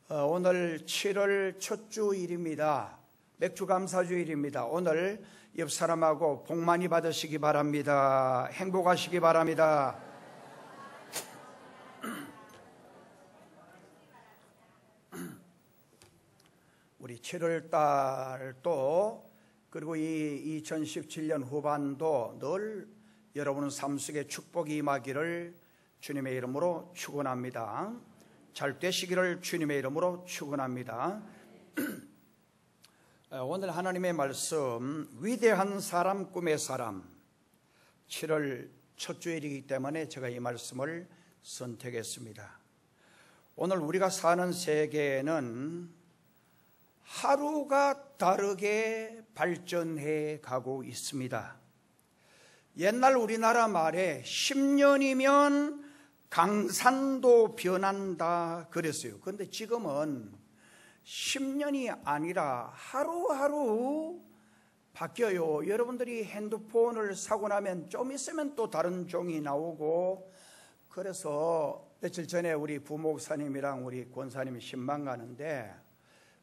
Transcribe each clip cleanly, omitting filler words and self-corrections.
오늘 7월 첫 주일입니다. 맥주감사주일입니다. 오늘 옆 사람하고 복 많이 받으시기 바랍니다. 행복하시기 바랍니다. 우리 7월 달도 그리고 이 2017년 후반도 늘 여러분 삶 속에 축복이 임하기를 주님의 이름으로 축원합니다. 잘 되시기를 주님의 이름으로 축원합니다. 오늘 하나님의 말씀, 위대한 사람, 꿈의 사람. 7월 첫 주일이기 때문에 제가 이 말씀을 선택했습니다. 오늘 우리가 사는 세계는 하루가 다르게 발전해 가고 있습니다. 옛날 우리나라 말에 10년이면 강산도 변한다 그랬어요. 그런데 지금은 10년이 아니라 하루하루 바뀌어요. 여러분들이 핸드폰을 사고 나면 좀 있으면 또 다른 종이 나오고, 그래서 며칠 전에 우리 부목사님이랑 우리 권사님이 신방 가는데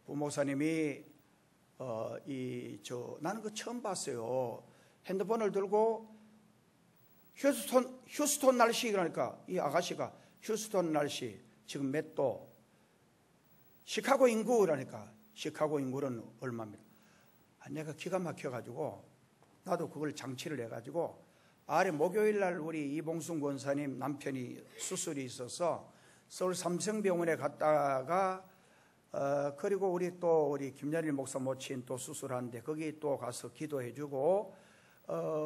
부목사님이 나는 그거 처음 봤어요. 핸드폰을 들고 휴스톤 날씨, 그러니까 이 아가씨가 휴스톤 날씨 지금 몇 도, 시카고 인구, 그러니까 시카고 인구는 얼마입니다. 내가 기가 막혀가지고 나도 그걸 장치를 해가지고, 아래 목요일 날 우리 이봉순 권사님 남편이 수술이 있어서 서울 삼성병원에 갔다가 그리고 우리 김연일 목사 모친 또 수술하는데 거기 또 가서 기도해주고,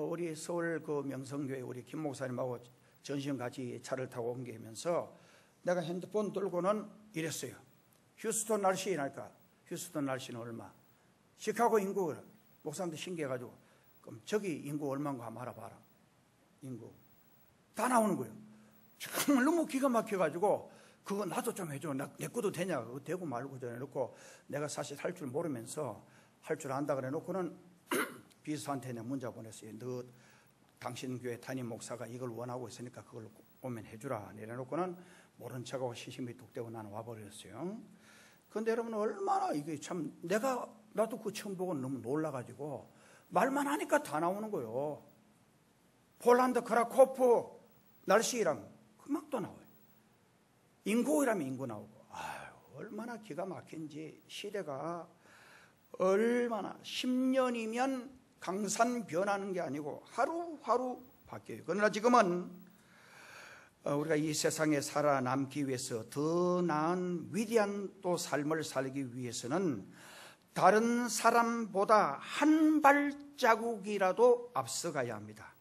우리 서울 그 명성교회 우리 김 목사님하고 전신같이 차를 타고 옮기면서 내가 핸드폰 들고는 이랬어요. 휴스톤 날씨니까 휴스톤 날씨는 얼마, 시카고 인구, 목사님도 신기해가지고 그럼 저기 인구 얼마인가 한번 알아봐라. 인구 다 나오는 거예요. 정말 너무 기가 막혀가지고 그거 나도 좀 해줘. 내 것도 되냐? 그거 되고 말고 전해 놓고, 내가 사실 할 줄 모르면서 할 줄 안다 그래 놓고는 비서한테 내가 문자 보냈어요. 너 당신 교회 담임 목사가 이걸 원하고 있으니까 그걸 오면 해주라. 내려놓고는 모른 척하고 시심이 뚝 떼고 나는 와버렸어요. 그런데 여러분 얼마나 이게 참, 나도 그 처음 보고 너무 놀라가지고 말만 하니까 다 나오는 거예요. 폴란드 크라코프 날씨랑 금방 또 나와요. 인구이라면 인구 나오고. 얼마나 기가 막힌지. 시대가 얼마나 10년이면 강산 변하는 게 아니고 하루하루 바뀌어요. 그러나 지금은 우리가 이 세상에 살아남기 위해서 더 나은 위대한 또 삶을 살기 위해서는 다른 사람보다 한 발자국이라도 앞서가야 합니다.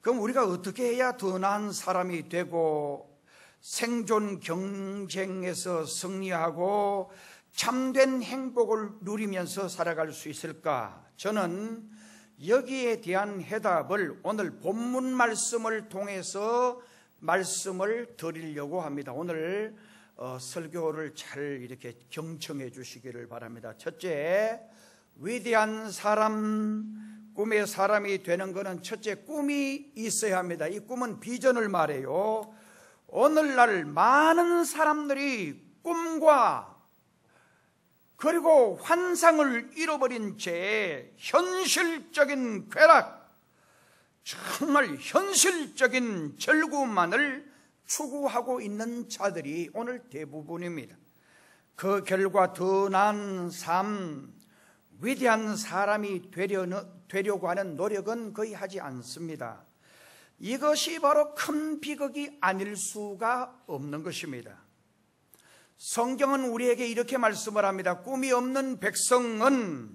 그럼 우리가 어떻게 해야 더 나은 사람이 되고 생존 경쟁에서 승리하고 참된 행복을 누리면서 살아갈 수 있을까? 저는 여기에 대한 해답을 오늘 본문 말씀을 통해서 말씀을 드리려고 합니다. 오늘 설교를 잘 이렇게 경청해 주시기를 바랍니다. 첫째, 위대한 사람, 꿈의 사람이 되는 것은 첫째 꿈이 있어야 합니다. 이 꿈은 비전을 말해요. 오늘날 많은 사람들이 꿈과 그리고 환상을 잃어버린 채 현실적인 쾌락, 정말 현실적인 즐거움만을 추구하고 있는 자들이 오늘 대부분입니다. 그 결과 더 나은 삶, 위대한 사람이 되려고 하는 노력은 거의 하지 않습니다. 이것이 바로 큰 비극이 아닐 수가 없는 것입니다. 성경은 우리에게 이렇게 말씀을 합니다. 꿈이 없는 백성은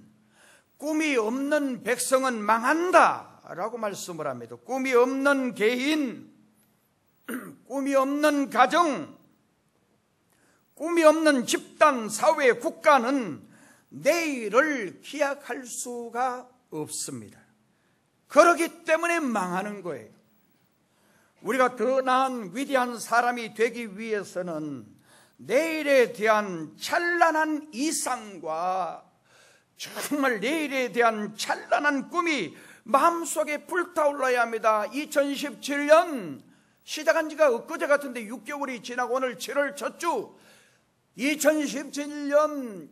망한다 라고 말씀을 합니다. 꿈이 없는 개인, 꿈이 없는 가정, 꿈이 없는 집단, 사회, 국가는 내일을 기약할 수가 없습니다. 그렇기 때문에 망하는 거예요. 우리가 더 나은 위대한 사람이 되기 위해서는 내일에 대한 찬란한 이상과 정말 내일에 대한 찬란한 꿈이 마음속에 불타올라야 합니다. 2017년 시작한 지가 엊그제 같은데 6개월이 지나고 오늘 7월 첫 주, 2017년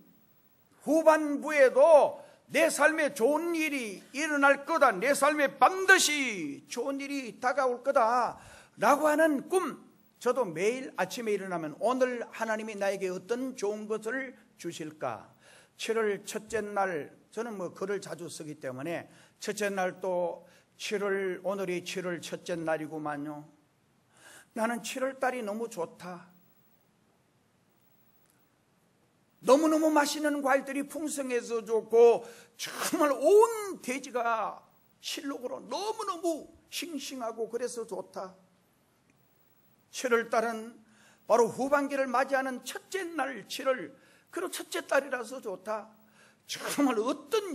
후반부에도 내 삶에 좋은 일이 일어날 거다, 내 삶에 반드시 좋은 일이 다가올 거다 라고 하는 꿈, 저도 매일 아침에 일어나면 오늘 하나님이 나에게 어떤 좋은 것을 주실까. 7월 첫째 날, 저는 글을 자주 쓰기 때문에 첫째 날 또 오늘이 7월 첫째 날이구만요. 나는 7월 달이 너무 좋다. 너무너무 맛있는 과일들이 풍성해서 좋고 정말 온 대지가 실록으로 너무너무 싱싱하고 그래서 좋다. 7월 달은 바로 후반기를 맞이하는 첫째 날 7월, 그리고 첫째 달이라서 좋다. 정말 어떤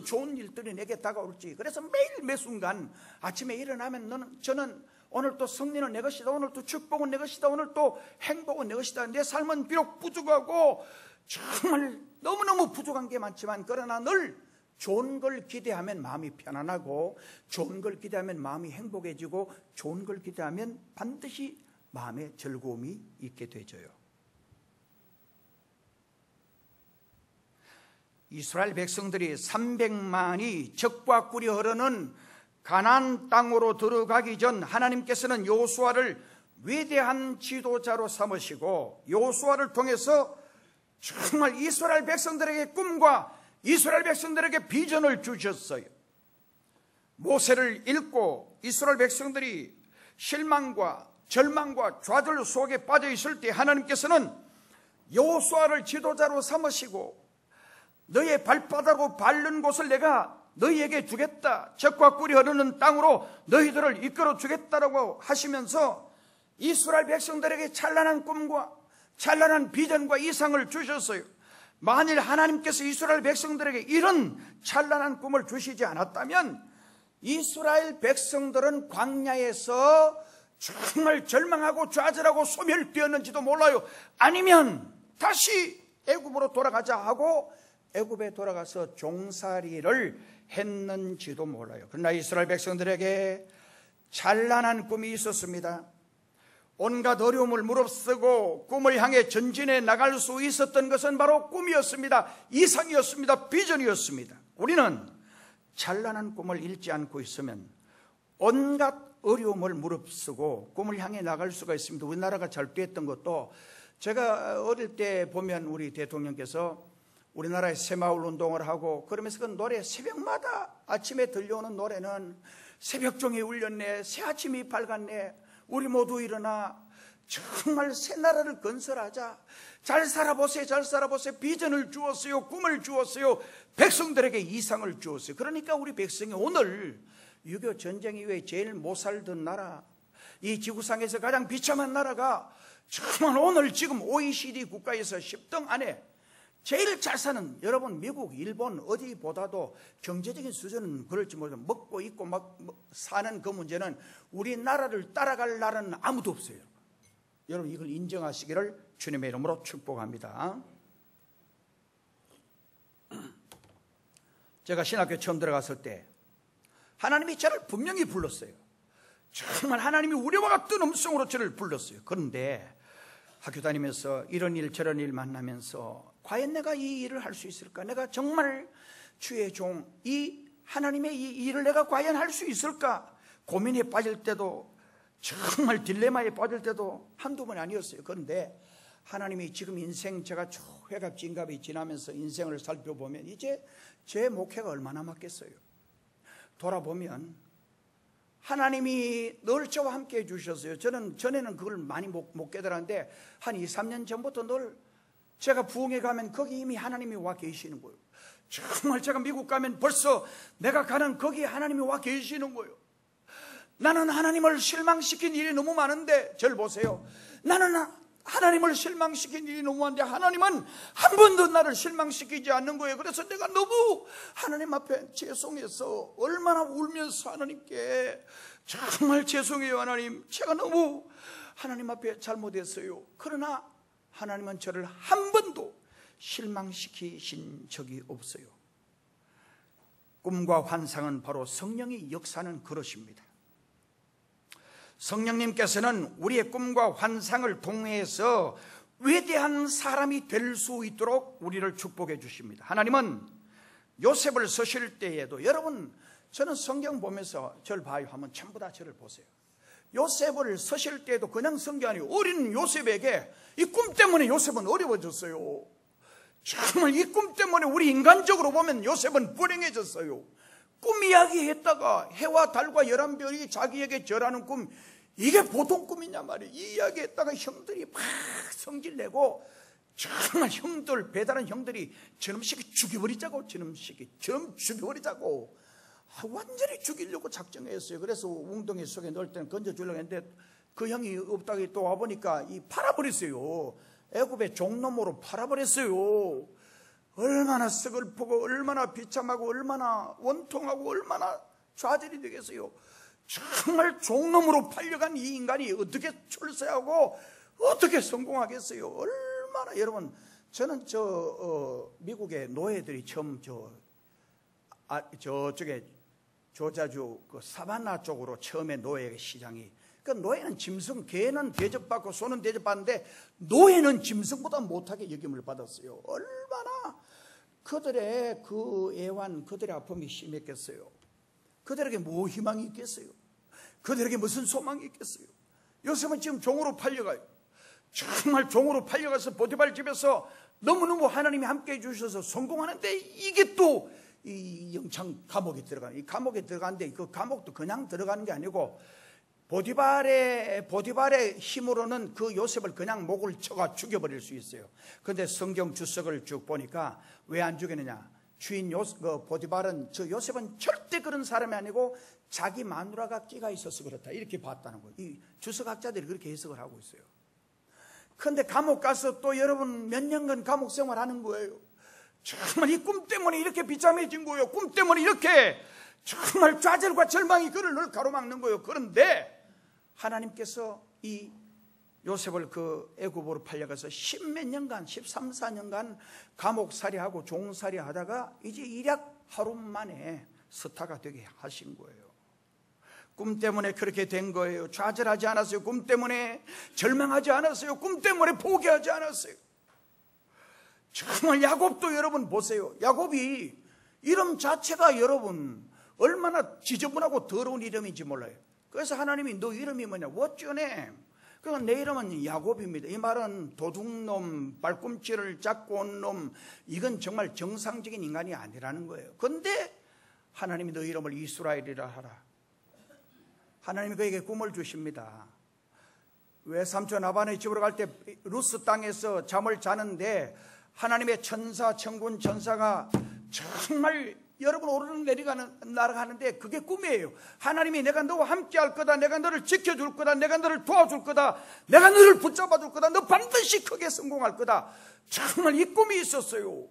좋은 일들이 내게 다가올지. 그래서 매일 매순간 아침에 일어나면 저는 오늘 또 승리는 내 것이다, 오늘 또 축복은 내 것이다, 오늘 또 행복은 내 것이다. 내 삶은 비록 부족하고 정말 너무너무 부족한 게 많지만 그러나 늘 좋은 걸 기대하면 마음이 편안하고, 좋은 걸 기대하면 마음이 행복해지고, 좋은 걸 기대하면 반드시 마음에 즐거움이 있게 되져요. 이스라엘 백성들이 300만이 적과 꿀이 흐르는 가나안 땅으로 들어가기 전 하나님께서는 여호수아를 위대한 지도자로 삼으시고 여호수아를 통해서 정말 이스라엘 백성들에게 꿈과 이스라엘 백성들에게 비전을 주셨어요. 모세를 읽고 이스라엘 백성들이 실망과 절망과 좌절 속에 빠져 있을 때 하나님께서는 여호수아를 지도자로 삼으시고 너의 발바닥으로 밟는 곳을 내가 너희에게 주겠다, 적과 꿀이 흐르는 땅으로 너희들을 이끌어 주겠다라고 하시면서 이스라엘 백성들에게 찬란한 꿈과 찬란한 비전과 이상을 주셨어요. 만일 하나님께서 이스라엘 백성들에게 이런 찬란한 꿈을 주시지 않았다면 이스라엘 백성들은 광야에서 정말 절망하고 좌절하고 소멸되었는지도 몰라요. 아니면 다시 애굽으로 돌아가자 하고 애굽에 돌아가서 종살이를 했는지도 몰라요. 그러나 이스라엘 백성들에게 찬란한 꿈이 있었습니다. 온갖 어려움을 무릅쓰고 꿈을 향해 전진해 나갈 수 있었던 것은 바로 꿈이었습니다. 이상이었습니다. 비전이었습니다. 우리는 찬란한 꿈을 잃지 않고 있으면 온갖 어려움을 무릅쓰고 꿈을 향해 나갈 수가 있습니다. 우리나라가 잘 됐던 것도 제가 어릴 때 보면 우리 대통령께서 우리나라에 새마을 운동을 하고 그러면서 그 노래, 새벽마다 아침에 들려오는 노래는 새벽종이 울렸네, 새아침이 밝았네, 우리 모두 일어나 정말 새 나라를 건설하자, 잘 살아보세요, 잘 살아보세요, 비전을 주었어요, 꿈을 주었어요, 백성들에게 이상을 주었어요. 그러니까 우리 백성이 오늘 6.25 전쟁 이후에 제일 못 살던 나라, 이 지구상에서 가장 비참한 나라가 정말 오늘 지금 OECD 국가에서 10등 안에 제일 잘 사는, 여러분 미국, 일본 어디보다도 경제적인 수준은 그럴지 모르지만 먹고 입고 막 사는 그 문제는 우리나라를 따라갈 나라는 아무도 없어요. 여러분 이걸 인정하시기를 주님의 이름으로 축복합니다. 제가 신학교 처음 들어갔을 때 하나님이 저를 분명히 불렀어요. 정말 하나님이 우리와 같은 음성으로 저를 불렀어요. 그런데 학교 다니면서 이런 일 저런 일 만나면서 과연 내가 이 일을 할 수 있을까? 내가 정말 주의 종, 이 하나님의 이 일을 내가 과연 할 수 있을까? 고민에 빠질 때도, 정말 딜레마에 빠질 때도 한두 번이 아니었어요. 그런데 하나님이 지금 인생, 제가 회갑진갑이 지나면서 인생을 살펴보면 이제 제 목회가 얼마나 남았겠어요. 돌아보면 하나님이 늘 저와 함께 해주셨어요. 저는 전에는 그걸 많이 못 깨달았는데 한 2, 3년 전부터 늘 제가 부흥회 가면 거기 이미 하나님이 와 계시는 거예요. 정말 제가 미국 가면 벌써 내가 가는 거기에 하나님이 와 계시는 거예요. 나는 하나님을 실망시킨 일이 너무 많은데, 저를 보세요. 나는 하나님을 실망시킨 일이 너무 많은데 하나님은 한 번도 나를 실망시키지 않는 거예요. 그래서 내가 너무 하나님 앞에 죄송해서 얼마나 울면서 하나님께 정말 죄송해요 하나님, 제가 너무 하나님 앞에 잘못했어요. 그러나 하나님은 저를 한 번도 실망시키신 적이 없어요. 꿈과 환상은 바로 성령이 역사하는 그릇입니다. 성령님께서는 우리의 꿈과 환상을 통해서 위대한 사람이 될 수 있도록 우리를 축복해 주십니다. 하나님은 요셉을 쓰실 때에도, 여러분 저는 성경 보면서 저를 봐요 하면 전부 다 저를 보세요. 요셉을 쓰실 때에도 그냥 쓴 게 아니고 어린 요셉에게 이 꿈 때문에 요셉은 어려워졌어요. 정말 이 꿈 때문에 우리 인간적으로 보면 요셉은 불행해졌어요. 꿈 이야기했다가 해와 달과 11별이 자기에게 절하는 꿈, 이게 보통 꿈이냐 말이에요. 이 이야기했다가 형들이 막 성질내고, 정말 형들, 배달한 형들이 저놈식이 죽여버리자고, 저놈식이 좀 죽여버리자고 완전히 죽이려고 작정했어요. 그래서 웅덩이 속에 넣을 때는 건져주려고 했는데 그 형이 없다고 또 와보니까 팔아버렸어요. 애굽의 종놈으로 팔아버렸어요. 얼마나 서글프고 얼마나 비참하고 얼마나 원통하고 얼마나 좌절이 되겠어요. 정말 종놈으로 팔려간 이 인간이 어떻게 출세하고 어떻게 성공하겠어요. 얼마나. 여러분 저는 미국의 노예들이 처음 저쪽에 조자주 그 사바나 쪽으로 처음에 노예 시장이, 그 노예는 짐승, 개는 대접받고 소는 대접받는데 노예는 짐승보다 못하게 여김을 받았어요. 얼마나 그들의 그 애환, 그들의 아픔이 심했겠어요. 그들에게 뭐 희망이 있겠어요. 그들에게 무슨 소망이 있겠어요. 요셉은 지금 종으로 팔려가요. 정말 종으로 팔려가서 보디발 집에서 너무너무 하나님이 함께 해주셔서 성공하는데, 이게 또 이 영창 감옥에 들어가는, 이 감옥에 들어가는데 그 감옥도 그냥 들어가는 게 아니고 보디발의 힘으로는 그 요셉을 그냥 목을 쳐가 죽여버릴 수 있어요. 그런데 성경 주석을 쭉 보니까 왜 안 죽였느냐, 주인 보디발은 저 요셉은 절대 그런 사람이 아니고 자기 마누라가 끼가 있어서 그렇다, 이렇게 봤다는 거예요. 이 주석학자들이 그렇게 해석을 하고 있어요. 그런데 감옥 가서 또 여러분 몇 년간 감옥 생활하는 거예요. 정말 이 꿈 때문에 이렇게 비참해진 거예요. 꿈 때문에 이렇게 정말 좌절과 절망이 그를 늘 가로막는 거예요. 그런데 하나님께서 이 요셉을 그 애굽으로 팔려가서 10몇 년간, 13, 14년간 감옥살이하고 종살이 하다가 이제 일약 하루 만에 스타가 되게 하신 거예요. 꿈 때문에 그렇게 된 거예요. 좌절하지 않았어요. 꿈 때문에 절망하지 않았어요. 꿈 때문에 포기하지 않았어요. 정말 야곱도 여러분 보세요. 야곱이 이름 자체가 여러분 얼마나 지저분하고 더러운 이름인지 몰라요. 그래서 하나님이 너 이름이 뭐냐? What's your name? 그러니까 내 이름은 야곱입니다. 이 말은 도둑놈, 발꿈치를 잡고 온 놈, 이건 정말 정상적인 인간이 아니라는 거예요. 그런데 하나님이 너 이름을 이스라엘이라 하라. 하나님이 그에게 꿈을 주십니다. 외삼촌 라반의 집으로 갈 때 루스 땅에서 잠을 자는데 하나님의 천사, 천군 천사가 정말 여러분 오르내리가는 날아가는데 그게 꿈이에요. 하나님이 내가 너와 함께 할 거다, 내가 너를 지켜줄 거다, 내가 너를 도와줄 거다, 내가 너를 붙잡아 줄 거다, 너 반드시 크게 성공할 거다. 정말 이 꿈이 있었어요.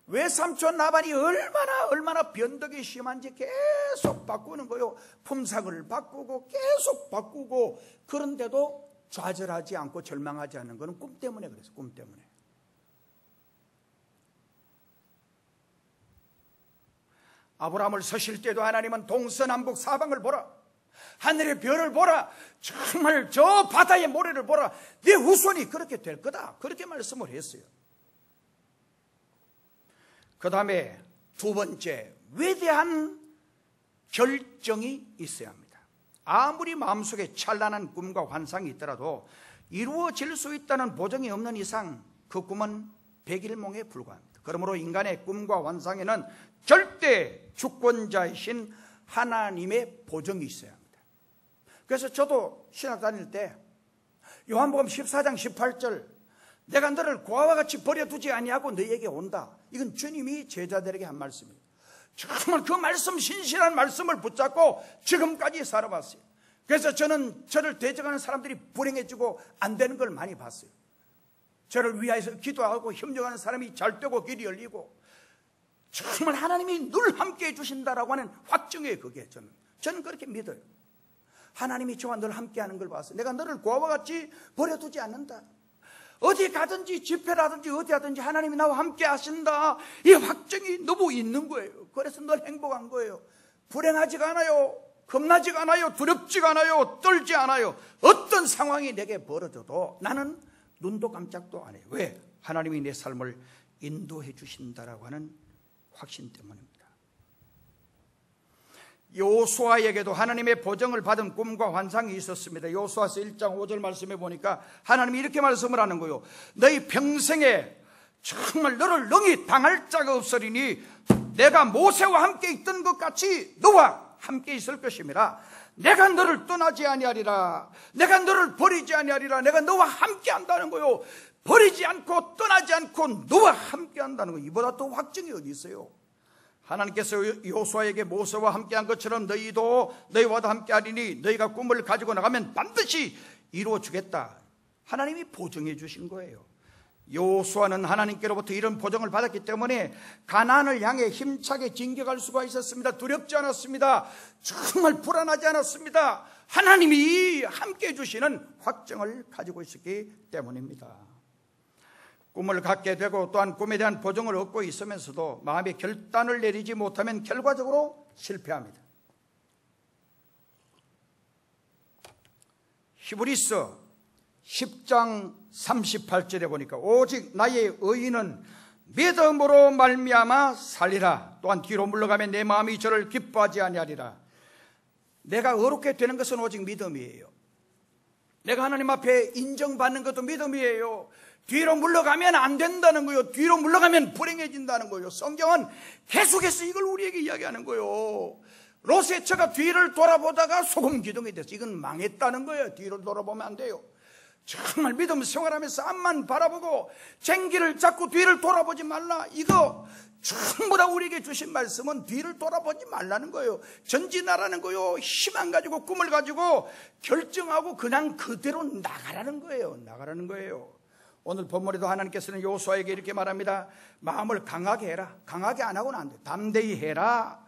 외삼촌 라반이 얼마나 변덕이 심한지 계속 바꾸는 거예요. 품삯을 바꾸고 계속 바꾸고, 그런데도 좌절하지 않고 절망하지 않는 거는 꿈 때문에 그랬어요. 꿈 때문에. 아브라함을 서실 때도 하나님은 동서남북 사방을 보라, 하늘의 별을 보라, 정말 저 바다의 모래를 보라, 네 후손이 그렇게 될 거다, 그렇게 말씀을 했어요. 그 다음에 두 번째, 위대한 결정이 있어야 합니다. 아무리 마음속에 찬란한 꿈과 환상이 있더라도 이루어질 수 있다는 보장이 없는 이상 그 꿈은 백일몽에 불과합니다. 그러므로 인간의 꿈과 환상에는 절대 주권자이신 하나님의 보정이 있어야 합니다. 그래서 저도 신학 다닐 때 요한복음 14장 18절, 내가 너를 고아와 같이 버려두지 아니하고 너에게 온다, 이건 주님이 제자들에게 한 말씀이에요. 정말 그 말씀, 신실한 말씀을 붙잡고 지금까지 살아봤어요. 그래서 저는 저를 대적하는 사람들이 불행해지고 안 되는 걸 많이 봤어요. 저를 위하여서 기도하고 협력하는 사람이 잘 되고 길이 열리고, 정말 하나님이 늘 함께 해주신다라고 하는 확증이에요. 그게 저는 그렇게 믿어요. 하나님이 저와 늘 함께하는 걸 봤어요. 내가 너를 고아와 같이 버려두지 않는다. 어디 가든지 집회라든지 어디 하든지 하나님이 나와 함께 하신다, 이 확증이 너무 있는 거예요. 그래서 늘 행복한 거예요. 불행하지가 않아요. 겁나지가 않아요. 두렵지가 않아요. 떨지 않아요. 어떤 상황이 내게 벌어져도 나는 눈도 깜짝도 안 해요. 왜? 하나님이 내 삶을 인도해 주신다라고 하는 확신 때문입니다. 여호수아에게도 하나님의 보증을 받은 꿈과 환상이 있었습니다. 여호수아서 1장 5절 말씀해 보니까 하나님이 이렇게 말씀을 하는 거예요. 너희 평생에 정말 너를 능히 당할 자가 없으리니 내가 모세와 함께 있던 것 같이 너와 함께 있을 것임이라. 내가 너를 떠나지 아니하리라. 내가 너를 버리지 아니하리라. 내가 너와 함께 한다는 거요. 버리지 않고 떠나지 않고 너와 함께 한다는 거. 이보다 더 확증이 어디 있어요? 하나님께서 여호수아에게 모세와 함께한 것처럼 너희도 너희와도 함께하리니 너희가 꿈을 가지고 나가면 반드시 이루어 주겠다. 하나님이 보증해 주신 거예요. 여호수아는 하나님께로부터 이런 보증을 받았기 때문에 가나안을 향해 힘차게 진격할 수가 있었습니다. 두렵지 않았습니다. 정말 불안하지 않았습니다. 하나님이 함께해 주시는 확증을 가지고 있었기 때문입니다. 꿈을 갖게 되고 또한 꿈에 대한 보증을 얻고 있으면서도 마음의 결단을 내리지 못하면 결과적으로 실패합니다. 히브리서 10장 38절에 보니까 오직 나의 의인은 믿음으로 말미암아 살리라. 또한 뒤로 물러가면 내 마음이 저를 기뻐하지 아니하리라. 내가 의롭게 되는 것은 오직 믿음이에요. 내가 하나님 앞에 인정받는 것도 믿음이에요. 뒤로 물러가면 안 된다는 거예요. 뒤로 물러가면 불행해진다는 거예요. 성경은 계속해서 이걸 우리에게 이야기하는 거예요. 롯의 처가 뒤를 돌아보다가 소금 기둥이 됐어. 이건 망했다는 거예요. 뒤를 돌아보면 안 돼요. 정말 믿음 생활하면서 앞만 바라보고 쟁기를 잡고 뒤를 돌아보지 말라. 이거 전부 다 우리에게 주신 말씀은 뒤를 돌아보지 말라는 거예요. 전진하라는 거예요. 희망 가지고 꿈을 가지고 결정하고 그냥 그대로 나가라는 거예요. 나가라는 거예요. 오늘 본문에도 하나님께서는 여호수아에게 이렇게 말합니다. 마음을 강하게 해라. 강하게 안 하고는 안 돼. 담대히 해라.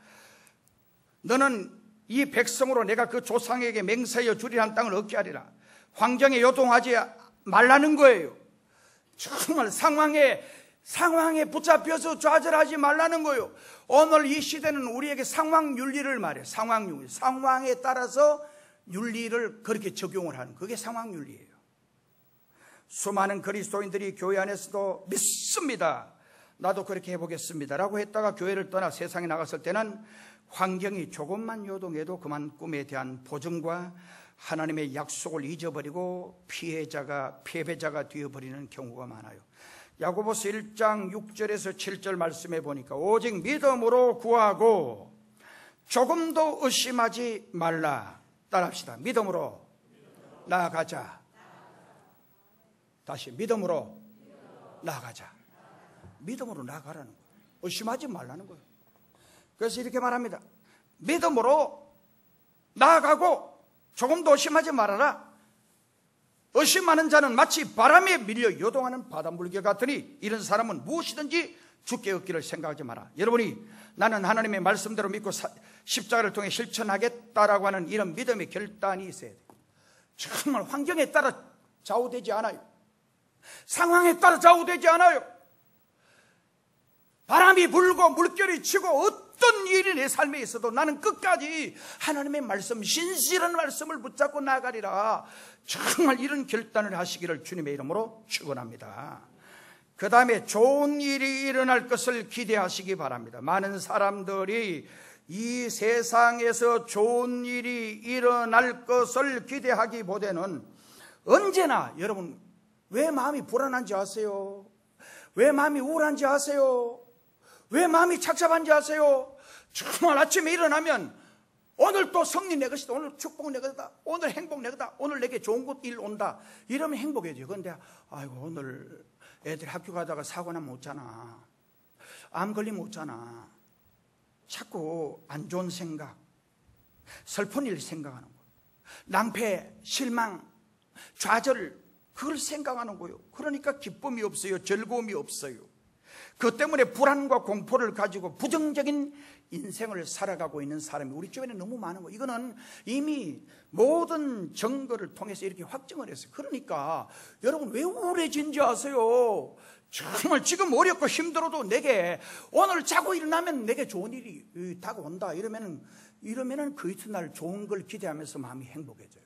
너는 이 백성으로 내가 그 조상에게 맹세하여 주리라는 땅을 얻게 하리라. 환경에 요동하지 말라는 거예요. 정말 상황에 붙잡혀서 좌절하지 말라는 거예요. 오늘 이 시대는 우리에게 상황 윤리를 말해요. 상황 윤리. 상황에 따라서 윤리를 그렇게 적용을 하는 그게 상황 윤리예요. 수많은 그리스도인들이 교회 안에서도 믿습니다. 나도 그렇게 해보겠습니다 라고 했다가 교회를 떠나 세상에 나갔을 때는 환경이 조금만 요동해도 그만 꿈에 대한 보증과 하나님의 약속을 잊어버리고 패배자가 되어버리는 경우가 많아요. 야고보서 1장 6절에서 7절 말씀해 보니까 오직 믿음으로 구하고 조금도 의심하지 말라. 따라합시다. 믿음으로 나아가자. 다시 믿음으로 나아가자. 믿음으로 나아가라는 거예요. 의심하지 말라는 거예요. 그래서 이렇게 말합니다. 믿음으로 나아가고 조금도 의심하지 말아라. 의심하는 자는 마치 바람에 밀려 요동하는 바닷물개 같으니 이런 사람은 무엇이든지 죽게 얻기를 생각하지 마라. 여러분이 나는 하나님의 말씀대로 믿고 십자가를 통해 실천하겠다라고 하는 이런 믿음의 결단이 있어야 돼요. 정말 환경에 따라 좌우되지 않아요. 상황에 따라 좌우되지 않아요. 바람이 불고 물결이 치고 어떤 일이 내 삶에 있어도 나는 끝까지 하나님의 말씀, 신실한 말씀을 붙잡고 나가리라. 정말 이런 결단을 하시기를 주님의 이름으로 축원합니다. 그 다음에 좋은 일이 일어날 것을 기대하시기 바랍니다. 많은 사람들이 이 세상에서 좋은 일이 일어날 것을 기대하기보다는 언제나 여러분 왜 마음이 불안한지 아세요? 왜 마음이 우울한지 아세요? 왜 마음이 착잡한지 아세요? 정말 아침에 일어나면 오늘 또 승리 내 것이다. 오늘 축복 내 것이다. 오늘 행복 내 것이다. 오늘 내게 좋은 일 온다. 이러면 행복해져요. 그런데 아이고 오늘 애들 학교 가다가 사고 나면 웃잖아. 암 걸리면 웃잖아. 자꾸 안 좋은 생각, 슬픈 일 생각하는 거예요. 낭패, 실망, 좌절 그걸 생각하는 거예요. 그러니까 기쁨이 없어요. 즐거움이 없어요. 그 때문에 불안과 공포를 가지고 부정적인 인생을 살아가고 있는 사람이 우리 주변에 너무 많은 거예요. 이거는 이미 모든 증거를 통해서 이렇게 확증을 했어요. 그러니까 여러분 왜 우울해진지 아세요? 정말 지금 어렵고 힘들어도 내게 오늘 자고 일어나면 내게 좋은 일이 다가온다. 이러면은 그 이튿날 좋은 걸 기대하면서 마음이 행복해져요.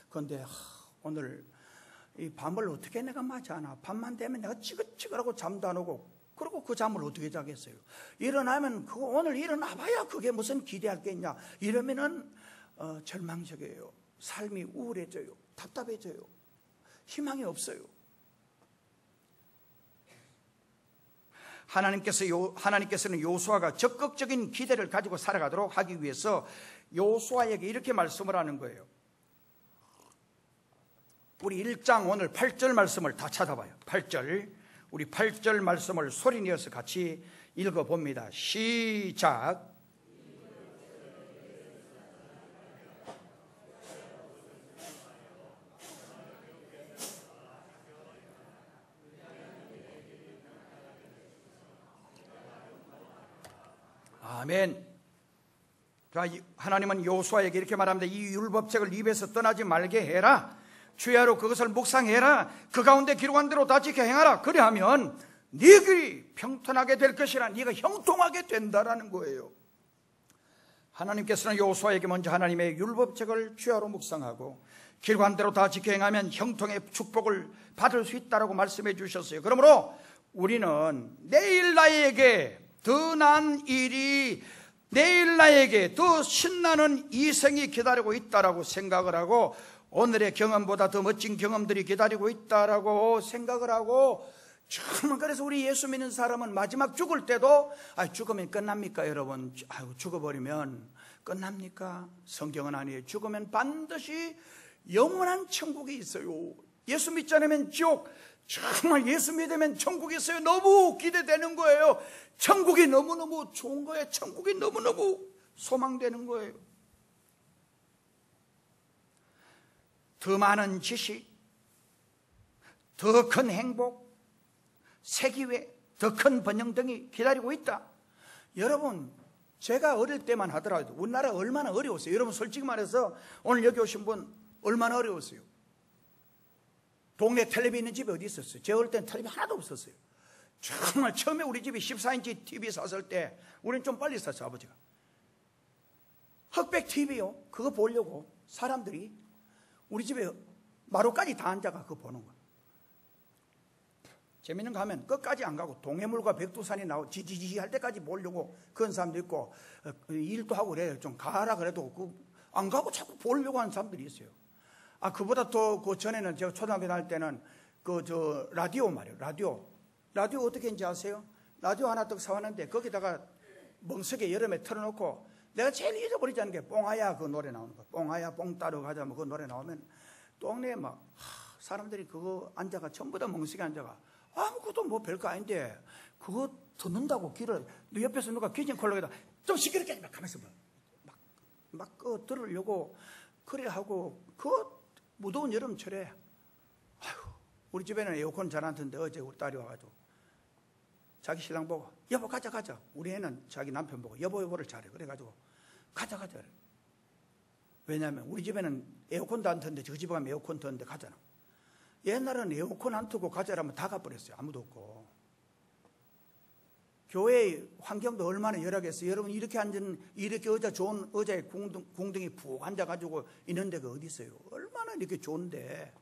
그런데 오늘 이 밤을 어떻게 내가 맞이하나. 밤만 되면 내가 찌긋찌긋하고 잠도 안 오고, 그리고 그 잠을 어떻게 자겠어요. 일어나면 그거 오늘 일어나봐야 그게 무슨 기대할 게 있냐. 이러면은 절망적이에요. 삶이 우울해져요. 답답해져요. 희망이 없어요. 하나님께서는 요수아가 적극적인 기대를 가지고 살아가도록 하기 위해서 요수아에게 이렇게 말씀을 하는 거예요. 우리 1장 오늘 8절 말씀을 다 찾아봐요. 8절. 우리 8절 말씀을 소리내어서 같이 읽어봅니다. 시작. 아멘. 하나님은 요수아에게 이렇게 말합니다. 이 율법책을 입에서 떠나지 말게 해라. 주야로 그것을 묵상해라. 그 가운데 기록한 대로 다 지켜 행하라. 그리하면 네 길이 평탄하게 될 것이라. 네가 형통하게 된다라는 거예요. 하나님께서는 요수아에게 먼저 하나님의 율법책을 주야로 묵상하고 기록한 대로 다 지켜 행하면 형통의 축복을 받을 수 있다라고 말씀해 주셨어요. 그러므로 우리는 내일 나에게 더 나은 일이, 내일 나에게 더 신나는 이생이 기다리고 있다라고 생각을 하고, 오늘의 경험보다 더 멋진 경험들이 기다리고 있다라고 생각을 하고, 정말 그래서 우리 예수 믿는 사람은 마지막 죽을 때도 죽으면 끝납니까 여러분? 죽어버리면 끝납니까? 성경은 아니에요. 죽으면 반드시 영원한 천국이 있어요. 예수 믿지 않으면 지옥, 정말 예수 믿으면 천국이 있어요. 너무 기대되는 거예요. 천국이 너무너무 좋은 거예요. 천국이 너무너무 소망되는 거예요. 더 많은 지식, 더 큰 행복, 새 기회, 더 큰 번영 등이 기다리고 있다. 여러분, 제가 어릴 때만 하더라도 우리나라 얼마나 어려웠어요. 여러분 솔직히 말해서 오늘 여기 오신 분 얼마나 어려웠어요. 동네 텔레비 있는 집이 어디 있었어요? 제가 어릴 때는 텔레비 하나도 없었어요. 정말 처음에 우리 집이 14인치 TV 샀을 때 우리는 좀 빨리 샀어요. 아버지가 흑백 TV요. 그거 보려고 사람들이 우리 집에 마루까지 다 앉아가 그거 보는 거예요. 재밌는 거 하면 끝까지 안 가고 동해물과 백두산이 나오고 지지지 할 때까지 보려고 그런 사람도 있고, 일도 하고 그래요. 좀 가라 그래도 안 가고 자꾸 보려고 하는 사람들이 있어요. 그보다 더 그 전에는 제가 초등학교 다닐 때는 라디오 말이에요. 라디오 어떻게 했는지 아세요? 라디오 하나 딱 사왔는데 거기다가 멍석에 여름에 틀어놓고, 내가 제일 잊어버리지 않은 게 뽕아야 그 노래 나오는 거. 뽕아야 뽕 따러 가자 뭐 그 노래 나오면 동네에 막 사람들이 그거 앉아가 전부 다 멍석에 앉아가 아무것도 뭐 별거 아닌데 그거 듣는다고 귀를, 너 옆에서 누가 귀신 콜록에다 좀 시끄럽게 막 가면서 막 그거 들으려고 그래 하고, 그 무더운 여름철에 우리 집에는 에어컨 잘 안 트는데 어제 우리 딸이 와가지고 자기 신랑 보고 여보 가자. 우리 애는 자기 남편 보고 여보를 잘해. 그래가지고 가자. 왜냐하면 우리 집에는 에어컨도 안 트는데 저 집에 가면 에어컨 트는데 가잖아. 옛날에는 에어컨 안 트고 가자라면 다 가버렸어요. 아무도 없고. 교회 환경도 얼마나 열악했어요. 여러분 이렇게 좋은 의자에 궁둥이 푹 앉아가지고 있는데 그 어디 있어요? 얼마나 이렇게 좋은데.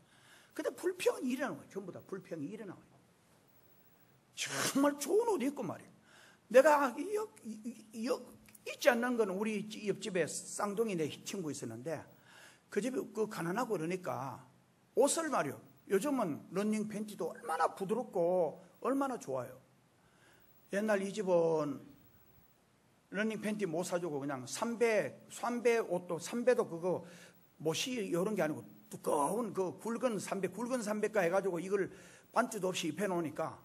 근데 불평이 일어나는 거예요. 전부 다 불평이 일어나는 거예요. 정말 좋은 옷 입고 말이에요. 내가 잊지 않는 건 우리 옆집에 쌍둥이 내 친구 있었는데 그 집이 가난하고 그러니까 옷을 말이요. 요즘은 러닝 팬티도 얼마나 부드럽고 얼마나 좋아요. 옛날 이 집은 러닝 팬티 못 사주고 그냥 삼배 옷도, 삼배도 그거 못이 이런 게 아니고 두꺼운 그 굵은 삼배가 해가지고 이걸 반주도 없이 입혀놓으니까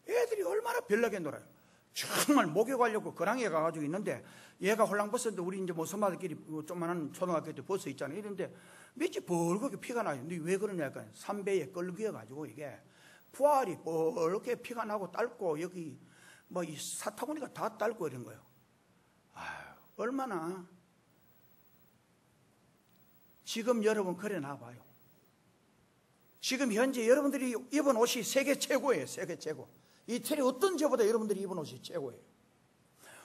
애들이 얼마나 별나게 놀아요. 정말 목욕하려고 거랑에 가가지고 있는데 얘가 홀랑 벗었는데 우리 이제 뭐 선마들끼리 조그만한 초등학교 때 벗어 있잖아요. 이런데 밑이 벌겋게 피가 나요. 근데 왜 그러냐니까 삼배에 끌기어가지고 이게 부활이 벌겋게 피가 나고 딸고 여기 뭐 이 사타구니가 다 딸고 이런 거예요. 얼마나. 지금 여러분 그래 놔봐요. 지금 현재 여러분들이 입은 옷이 세계 최고예요. 세계 최고. 이태리 어떤 저보다 여러분들이 입은 옷이 최고예요.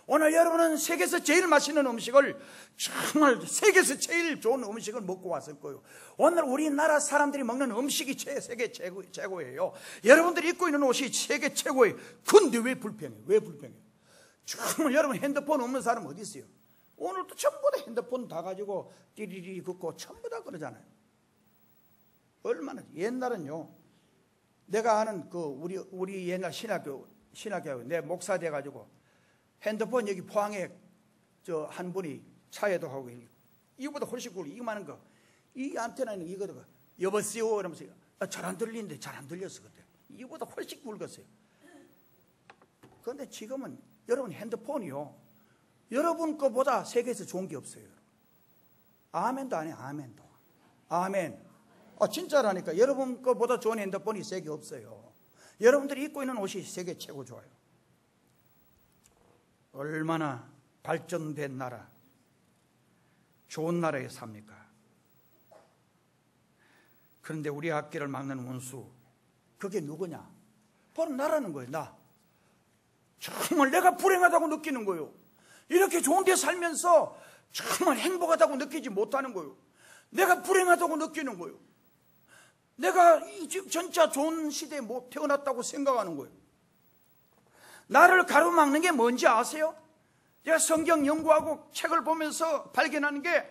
오늘 여러분은 세계에서 제일 맛있는 음식을, 정말 세계에서 제일 좋은 음식을 먹고 왔을 거예요. 오늘 우리나라 사람들이 먹는 음식이 세계 최고예요. 여러분들이 입고 있는 옷이 세계 최고예요. 근데 왜 불평해요? 왜 불평해요? 정말 여러분 핸드폰 없는 사람 어디 있어요? 오늘도 전부 다 핸드폰 다 가지고 띠리리 긋고 전부 다 그러잖아요. 얼마나 옛날은요, 내가 아는 그 우리 옛날 신학교 내 목사 돼 가지고 핸드폰 여기 포항에 저 한 분이 차에도 하고, 이거보다 훨씬 굵고 이거만한 거, 이 안테나는 이거도 여보세요 이러면서 잘 안 들리는데 잘 안 들렸어 그때. 이거보다 훨씬 굵었어요. 그런데 지금은 여러분 핸드폰이요, 여러분 거보다 세계에서 좋은 게 없어요. 아멘도 안 해. 아멘도. 아멘. 진짜라니까. 여러분 거보다 좋은 핸드폰이 세계 없어요. 여러분들이 입고 있는 옷이 세계 최고 좋아요. 얼마나 발전된 나라, 좋은 나라에 삽니까? 그런데 우리 앞길을 막는 원수, 그게 누구냐? 바로 나라는 거예요. 나. 정말 내가 불행하다고 느끼는 거예요. 이렇게 좋은 데 살면서 정말 행복하다고 느끼지 못하는 거예요. 내가 불행하다고 느끼는 거예요. 내가 이 진짜 좋은 시대에 못 태어났다고 생각하는 거예요. 나를 가로막는 게 뭔지 아세요? 제가 성경 연구하고 책을 보면서 발견하는 게,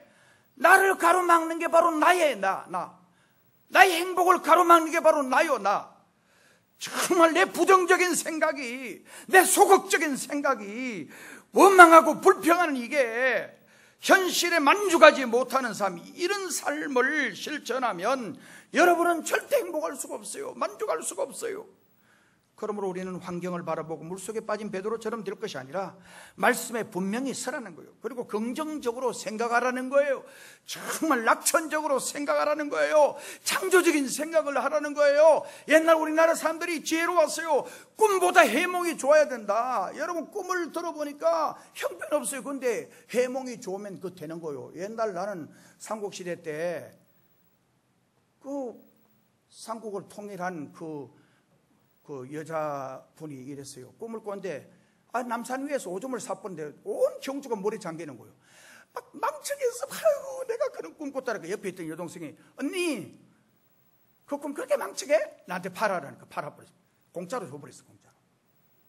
나를 가로막는 게 바로 나의 나의 행복을 가로막는 게 바로 나요. 정말 내 부정적인 생각이, 내 소극적인 생각이 원망하고 불평하는 이게 현실에 만족하지 못하는 삶, 이런 삶을 실천하면 여러분은 절대 행복할 수가 없어요. 만족할 수가 없어요. 그러므로 우리는 환경을 바라보고 물속에 빠진 베드로처럼 될 것이 아니라 말씀에 분명히 서라는 거예요. 그리고 긍정적으로 생각하라는 거예요. 정말 낙천적으로 생각하라는 거예요. 창조적인 생각을 하라는 거예요. 옛날 우리나라 사람들이 지혜로웠어요. 꿈보다 해몽이 좋아야 된다. 여러분 꿈을 들어보니까 형편없어요. 근데 해몽이 좋으면 그거 되는 거예요. 옛날 나는 삼국시대 때 그 삼국을 통일한 그 여자분이 이랬어요. 꿈을 꿨는데 남산 위에서 오줌을 쌌는데 온 경주가 물에 잠기는 거예요. 막 망청해서 아이고 내가 그런 꿈 꿨다니까. 옆에 있던 여동생이 언니 그 꿈 그렇게 망청해? 나한테 팔아라니까. 팔아버렸어. 공짜로 줘버렸어. 공짜로.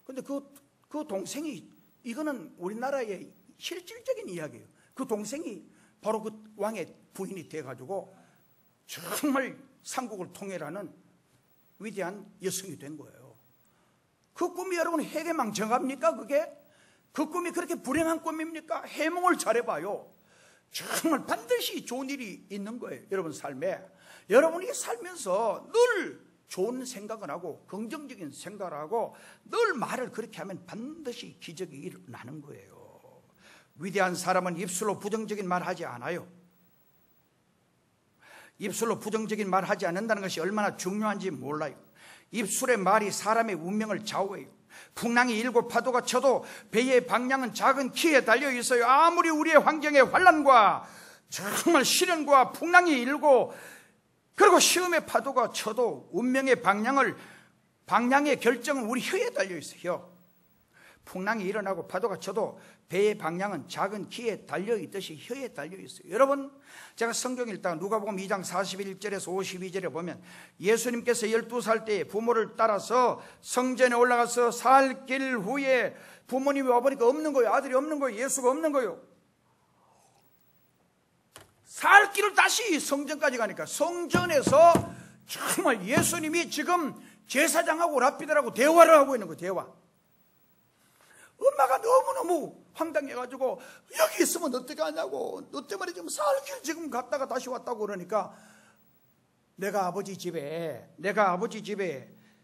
근데 그 동생이, 이거는 우리나라의 실질적인 이야기예요. 그 동생이 바로 그 왕의 부인이 돼가지고 정말 삼국을 통일하는 위대한 여성이 된 거예요. 그 꿈이 여러분 해괴망청합니까? 그 꿈이 그렇게 불행한 꿈입니까? 해몽을 잘해봐요. 정말 반드시 좋은 일이 있는 거예요. 여러분 삶에. 여러분이 살면서 늘 좋은 생각을 하고 긍정적인 생각을 하고 늘 말을 그렇게 하면 반드시 기적이 일어나는 거예요. 위대한 사람은 입술로 부정적인 말 하지 않아요. 입술로 부정적인 말 하지 않는다는 것이 얼마나 중요한지 몰라요. 입술의 말이 사람의 운명을 좌우해요. 풍랑이 일고 파도가 쳐도 배의 방향은 작은 키에 달려 있어요. 아무리 우리의 환경에 환란과 정말 시련과 풍랑이 일고 그리고 시험의 파도가 쳐도 운명의 방향의 결정은 우리 혀에 달려 있어요. 풍랑이 일어나고 파도가 쳐도 배의 방향은 작은 키에 달려있듯이 혀에 달려있어요. 여러분, 제가 성경 읽다가 누가복음 2장 41절에서 52절에 보면 예수님께서 12살 때 부모를 따라서 성전에 올라가서 살 길 후에 부모님이 와보니까 없는 거예요. 아들이 없는 거예요. 예수가 없는 거예요. 살 길을 다시 성전까지 가니까 성전에서 정말 예수님이 지금 제사장하고 랍비들하고 대화를 하고 있는 거예요. 대화. 엄마가 너무너무 황당해가지고 여기 있으면 어떻게 하냐고, 너 때문에 지금 살길 지금 갔다가 다시 왔다고 그러니까 내가 아버지 집에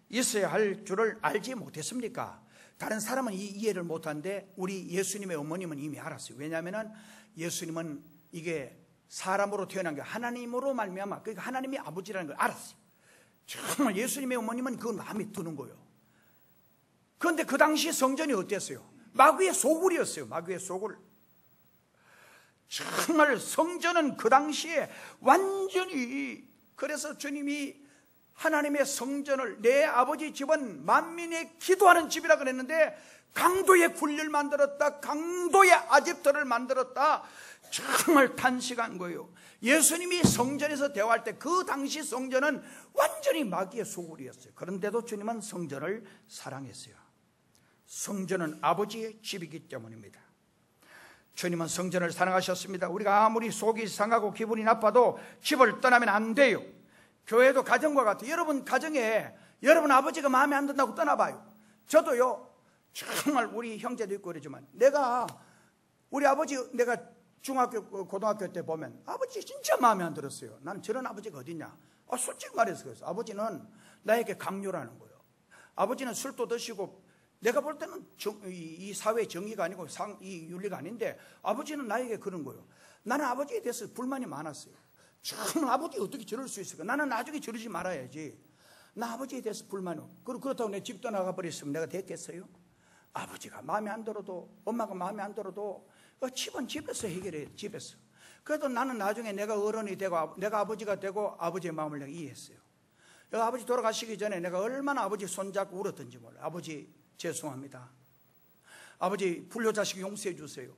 있어야 할 줄을 알지 못했습니까? 다른 사람은 이해를 못하는데 우리 예수님의 어머님은 이미 알았어요. 왜냐하면 예수님은 이게 사람으로 태어난 게 하나님으로 말미암아, 그러니까 하나님이 아버지라는 걸 알았어요. 정말 예수님의 어머님은 그건 마음에 드는 거예요. 그런데 그 당시 성전이 어땠어요? 마귀의 소굴이었어요. 마귀의 소굴. 정말 성전은 그 당시에 완전히, 그래서 주님이 하나님의 성전을, 내 아버지 집은 만민이 기도하는 집이라 그랬는데 강도의 굴리를 만들었다, 강도의 아집터를 만들었다. 정말 탄식한 거예요. 예수님이 성전에서 대화할 때 그 당시 성전은 완전히 마귀의 소굴이었어요. 그런데도 주님은 성전을 사랑했어요. 성전은 아버지의 집이기 때문입니다. 주님은 성전을 사랑하셨습니다. 우리가 아무리 속이 상하고 기분이 나빠도 집을 떠나면 안 돼요. 교회도 가정과 같아요. 여러분 가정에 여러분 아버지가 마음에 안 든다고 떠나봐요. 저도요, 정말 우리 형제도 있고 그러지만 우리 아버지 내가 중학교 고등학교 때 보면 아버지 진짜 마음에 안 들었어요. 나는 저런 아버지가 어딨냐. 솔직히 말해서 그랬어. 아버지는 나에게 강요라는 거예요. 아버지는 술도 드시고, 내가 볼 때는 이 사회의 정의가 아니고 이 윤리가 아닌데 아버지는 나에게 그런 거예요. 나는 아버지에 대해서 불만이 많았어요. 정말 아버지 어떻게 저럴 수 있을까. 나는 나중에 저러지 말아야지. 나 아버지에 대해서 불만이. 그렇다고 내 집 떠나가 버렸으면 내가 됐겠어요? 아버지가 마음에 안 들어도, 엄마가 마음에 안 들어도 집은 집에서 해결해. 집에서. 그래도 나는 나중에 내가 어른이 되고 내가 아버지가 되고 아버지의 마음을 내가 이해했어요. 아버지 돌아가시기 전에 내가 얼마나 아버지 손잡고 울었던지 몰라요. 아버지 죄송합니다. 아버지 불효자식 용서해 주세요.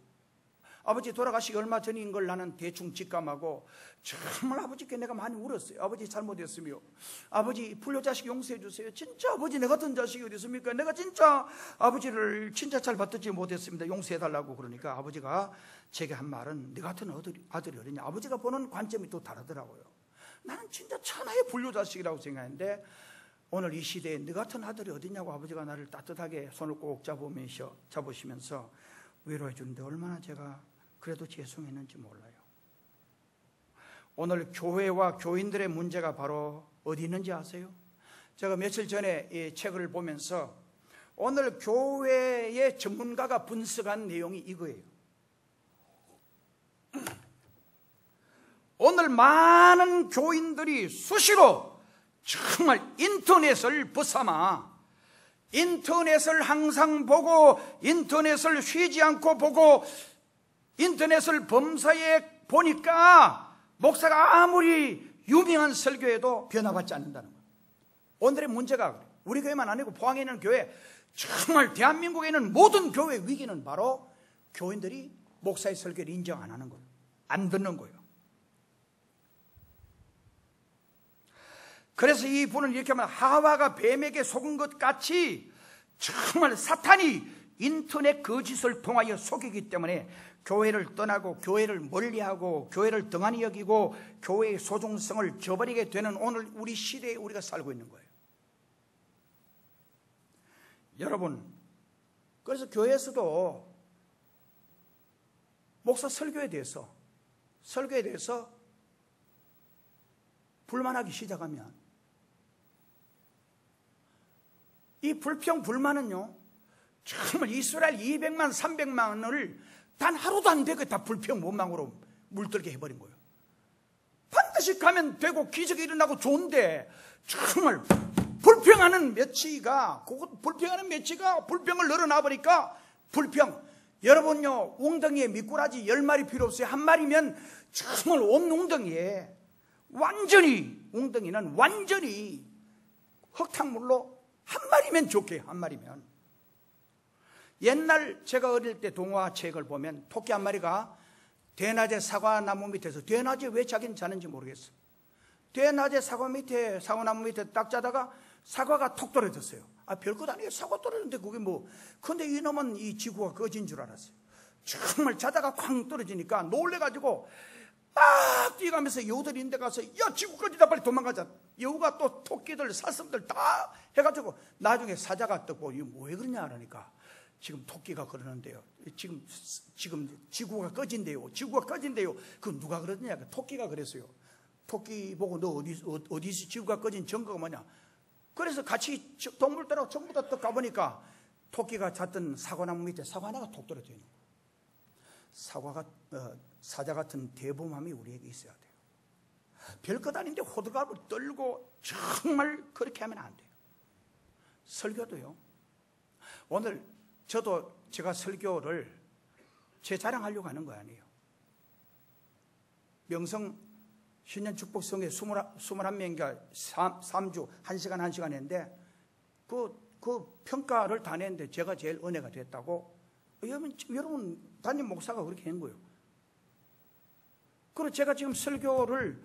아버지 돌아가시기 얼마 전인 걸 나는 대충 직감하고 정말 아버지께 내가 많이 울었어요. 아버지 잘못했으며 아버지 불효자식 용서해 주세요. 진짜 아버지 내 같은 자식이 어디 있습니까? 내가 진짜 아버지를 진짜 잘 받듣지 못했습니다. 용서해 달라고. 그러니까 아버지가 제게 한 말은 네 같은 아들이 어디냐. 아버지가 보는 관점이 또 다르더라고요. 나는 진짜 천하의 불효자식이라고 생각했는데 오늘 이 시대에 네 같은 아들이 어디냐고 아버지가 나를 따뜻하게 손을 꼭 잡으시면서 위로해 주는데 얼마나 제가 그래도 죄송했는지 몰라요. 오늘 교회와 교인들의 문제가 바로 어디 있는지 아세요? 제가 며칠 전에 이 책을 보면서 오늘 교회의 전문가가 분석한 내용이 이거예요. 오늘 많은 교인들이 수시로 정말 인터넷을 부삼아 인터넷을 항상 보고 인터넷을 쉬지 않고 보고 인터넷을 범사에 보니까 목사가 아무리 유명한 설교에도 변화받지 않는다는 거예요. 오늘의 문제가 그래요. 우리 교회만 아니고 포항에 있는 교회, 정말 대한민국에 있는 모든 교회의 위기는 바로 교인들이 목사의 설교를 인정 안 하는 거예요. 안 듣는 거예요. 그래서 이 분은 이렇게 하면 하와가 뱀에게 속은 것 같이 정말 사탄이 인터넷 거짓을 통하여 속이기 때문에 교회를 떠나고 교회를 멀리하고 교회를 등한히 여기고 교회의 소중성을 저버리게 되는 오늘 우리 시대에 우리가 살고 있는 거예요. 여러분, 그래서 교회에서도 목사 설교에 대해서 불만하기 시작하면 이 불평 불만은요 정말 이스라엘 200만 300만을 단 하루도 안 되고 다 불평 원망으로 물들게 해버린 거예요. 반드시 가면 되고 기적이 일어나고 좋은데 정말 불평하는 매치가 불평을 늘어나버리니까 불평. 여러분요 웅덩이에 미꾸라지 10마리 필요 없어요. 한 마리면 정말 온 웅덩이에 웅덩이는 완전히 흙탕물로 한 마리면 좋게. 한 마리면. 옛날 제가 어릴 때 동화책을 보면 토끼 한 마리가 대낮에 사과나무 밑에서, 대낮에 왜 자기는 자는지 모르겠어. 대낮에 사과나무 밑에 딱 자다가 사과가 톡 떨어졌어요. 별것 아니에요. 사과 떨어졌는데 그게 뭐. 근데 이놈은 이 지구가 꺼진 줄 알았어요. 정말 자다가 쾅 떨어지니까 놀래가지고 막 뛰어가면서 여우들이 있는 데 가서 야 지구 꺼지다 빨리 도망가자. 여우가 또 토끼들 사슴들 다 해가지고 나중에 사자가 뜨고 이거 왜 그러냐 하니까 지금 토끼가 그러는데요. 지금 지구가 꺼진대요. 그 누가 그러느냐? 토끼가 그랬어요. 토끼 보고 너 어디서 지구가 꺼진 증거가 뭐냐? 그래서 같이 동물들하고 전부 다 가보니까 토끼가 잤던 사과나무 밑에 사과 하나가 톡 떨어져 있는 거예요. 사자 같은 대범함이 우리에게 있어야 돼요. 별것 아닌데 호들갑을 떨고 정말 그렇게 하면 안 돼요. 설교도요. 오늘 제가 설교를 제 자랑하려고 하는 거 아니에요. 명성 신년 축복성에 21명인가 3주 1시간 1시간 했는데 그 평가를 다 냈는데 제가 제일 은혜가 됐다고. 여러분 담임 목사가 그렇게 한 거예요. 그리고 제가 지금 설교를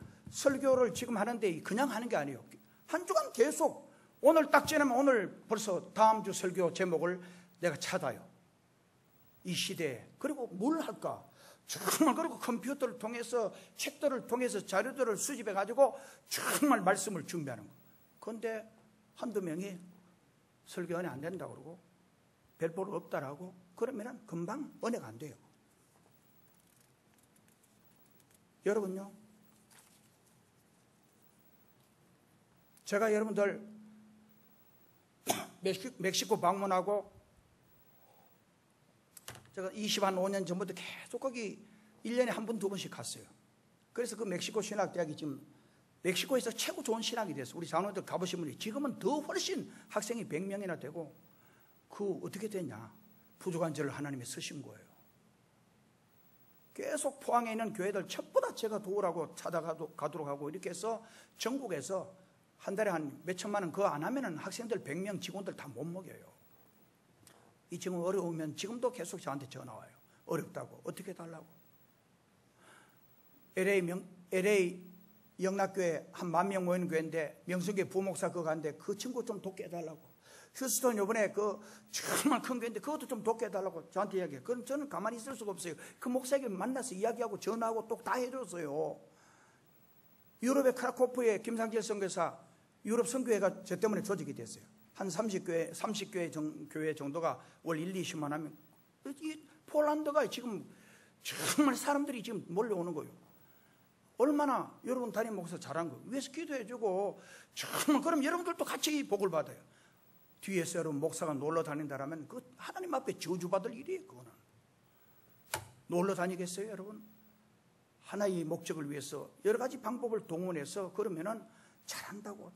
지금 하는데 그냥 하는 게 아니에요. 한 주간 계속 오늘 딱 지나면 오늘 벌써 다음 주 설교 제목을 내가 찾아요. 이 시대에. 그리고 뭘 할까? 정말 그리고 컴퓨터를 통해서 책들을 통해서 자료들을 수집해 가지고 정말 말씀을 준비하는 거. 그런데 한두 명이 설교 은혜 안 된다고 그러고 별볼 없다라고 그러면 금방 은혜가 안 돼요. 여러분요, 제가 여러분들 멕시코 방문하고 제가 25년 전부터 계속 거기 1년에 한 번, 두 번씩 갔어요. 그래서 그 멕시코 신학대학이 지금 멕시코에서 최고 좋은 신학이 됐어요. 우리 장로들 가보신 분이 지금은 더 훨씬 학생이 100명이나 되고 그 어떻게 됐냐? 부족한 저를 하나님이 쓰신 거예요. 계속 포항에 있는 교회들 전부 다 제가 도우라고 찾아가도록 하고 이렇게 해서 전국에서 한 달에 한 몇천만 원 그거 안 하면은 학생들 100명 직원들 다 못 먹여요. 이 지금 어려우면 지금도 계속 저한테 전화 와요. 어렵다고. 어떻게 해달라고. LA 영락교회 한 10,000명 모이는 교회인데 명성교회 부목사 그거 가는데 그 친구 좀 돕게 해달라고. 휴스턴 요번에 그 정말 큰 교회인데 그것도 좀 돕게 해달라고 저한테 이야기해요. 그럼 저는 가만히 있을 수가 없어요. 그 목사에게 만나서 이야기하고 전화하고 또 다 해줬어요. 유럽의 크라코프의 김상철 선교사 유럽 선교회가 저 때문에 조직이 됐어요. 한 30교회 교회 정도가 월 1, 20만 하면 이 폴란드가 지금 정말 사람들이 지금 몰려오는 거예요. 얼마나 여러분 담임 목사 잘한 거예요. 위에서 기도해주고 정말 그럼 여러분들도 같이 복을 받아요. 뒤에서 여러분 목사가 놀러 다닌다라면 그 하나님 앞에 저주받을 일이에요. 그거는 놀러 다니겠어요 여러분? 하나의 목적을 위해서 여러 가지 방법을 동원해서 그러면은 잘한다고.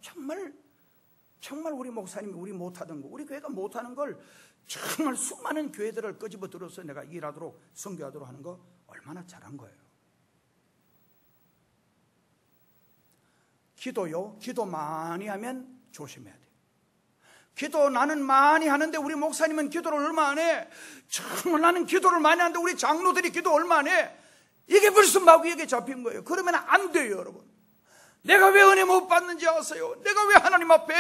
정말 우리 목사님이 우리 못하던 거, 우리 교회가 못하는 걸 정말 수많은 교회들을 끄집어 들어서 내가 일하도록 선교하도록 하는 거 얼마나 잘한 거예요. 기도요. 기도 많이 하면 조심해야 돼요. 기도 나는 많이 하는데 우리 목사님은 기도를 얼마 안 해. 정말 나는 기도를 많이 하는데 우리 장로들이 기도 얼마 안 해. 이게 벌써 마귀에게 잡힌 거예요. 그러면 안 돼요 여러분. 내가 왜 은혜 못 받는지 아세요? 내가 왜 하나님 앞에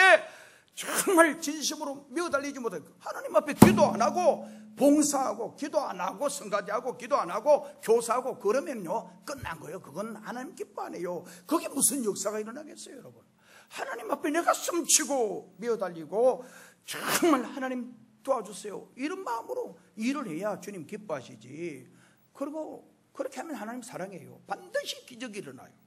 정말 진심으로 미어달리지 못해요? 하나님 앞에 기도 안 하고 봉사하고 기도 안 하고 성가대하고 기도 안 하고 교사하고 그러면요 끝난 거예요. 그건 하나님 기뻐 안 해요. 그게 무슨 역사가 일어나겠어요 여러분? 하나님 앞에 내가 숨치고 미어달리고 정말 하나님 도와주세요 이런 마음으로 일을 해야 주님 기뻐하시지. 그리고 그렇게 하면 하나님 사랑해요. 반드시 기적이 일어나요.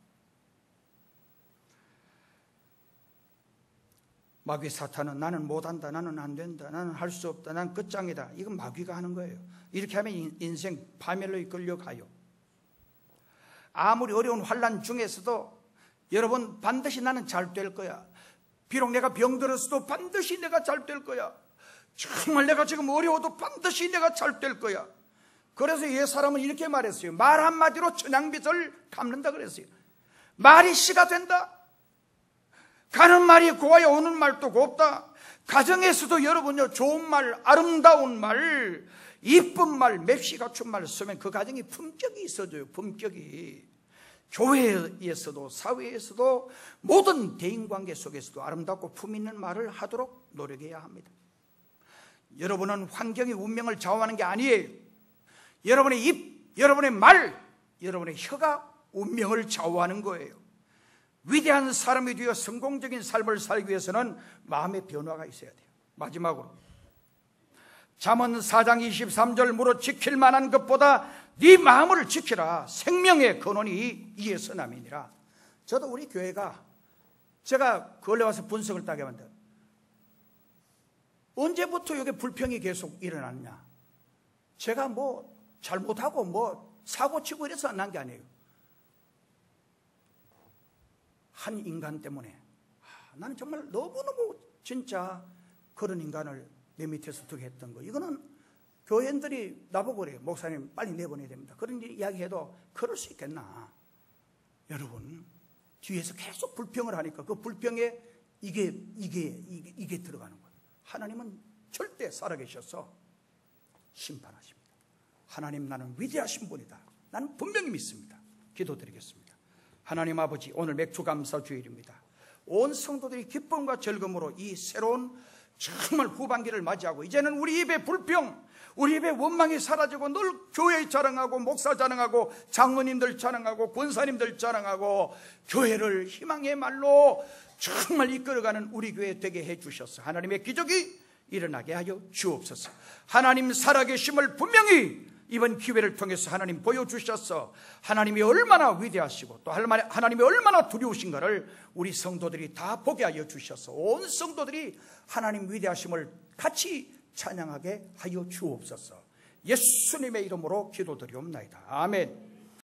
마귀 사탄은 나는 못한다, 나는 안 된다, 나는 할 수 없다, 나는 끝장이다. 이건 마귀가 하는 거예요. 이렇게 하면 인생 파멸로 끌려가요. 아무리 어려운 환난 중에서도 여러분 반드시 나는 잘 될 거야. 비록 내가 병들었어도 반드시 내가 잘 될 거야. 정말 내가 지금 어려워도 반드시 내가 잘 될 거야. 그래서 옛사람은 이렇게 말했어요. 말 한마디로 천양빚을 갚는다 그랬어요. 말이 씨가 된다. 가는 말이 고와야 오는 말도 곱다. 가정에서도 여러분요 좋은 말, 아름다운 말, 이쁜 말, 맵시 갖춘 말 쓰면 그 가정이 품격이 있어져요. 품격이. 교회에서도 사회에서도 모든 대인관계 속에서도 아름답고 품 있는 말을 하도록 노력해야 합니다. 여러분은 환경이 운명을 좌우하는 게 아니에요. 여러분의 입, 여러분의 말, 여러분의 혀가 운명을 좌우하는 거예요. 위대한 사람이 되어 성공적인 삶을 살기 위해서는 마음의 변화가 있어야 돼요. 마지막으로 잠언 4장 23절 무릇 지킬 만한 것보다 네 마음을 지키라. 생명의 근원이 이에서 남이니라. 저도 우리 교회가 제가 걸레 와서 분석을 따게 만든 언제부터 이게 불평이 계속 일어났냐. 제가 뭐 잘못하고 뭐 사고치고 이래서 난 게 아니에요. 한 인간 때문에 나는 정말 너무너무 진짜 그런 인간을 내 밑에서 두게 했던 거. 이거는 교회인들이 나보고 그래요. 목사님 빨리 내보내야 됩니다. 그런 이야기해도 그럴 수 있겠나. 여러분 뒤에서 계속 불평을 하니까 그 불평에 이게 들어가는 거예요. 하나님은 절대 살아계셔서 심판하십니다. 하나님, 나는 위대하신 분이다. 나는 분명히 믿습니다. 기도드리겠습니다. 하나님 아버지, 오늘 맥주감사 주일입니다. 온 성도들이 기쁨과 즐거움으로 이 새로운 정말 후반기를 맞이하고, 이제는 우리 입의 불평, 우리 입의 원망이 사라지고 늘 교회 자랑하고 목사 자랑하고 장로님들 자랑하고 권사님들 자랑하고 교회를 희망의 말로 정말 이끌어가는 우리 교회 되게 해주셔서 하나님의 기적이 일어나게 하여 주옵소서. 하나님 살아계심을 분명히 이번 기회를 통해서 하나님 보여주셔서 하나님이 얼마나 위대하시고 또 하나님이 얼마나 두려우신가를 우리 성도들이 다 보게 하여 주셔서 온 성도들이 하나님 위대하심을 같이 찬양하게 하여 주옵소서. 예수님의 이름으로 기도드리옵나이다. 아멘.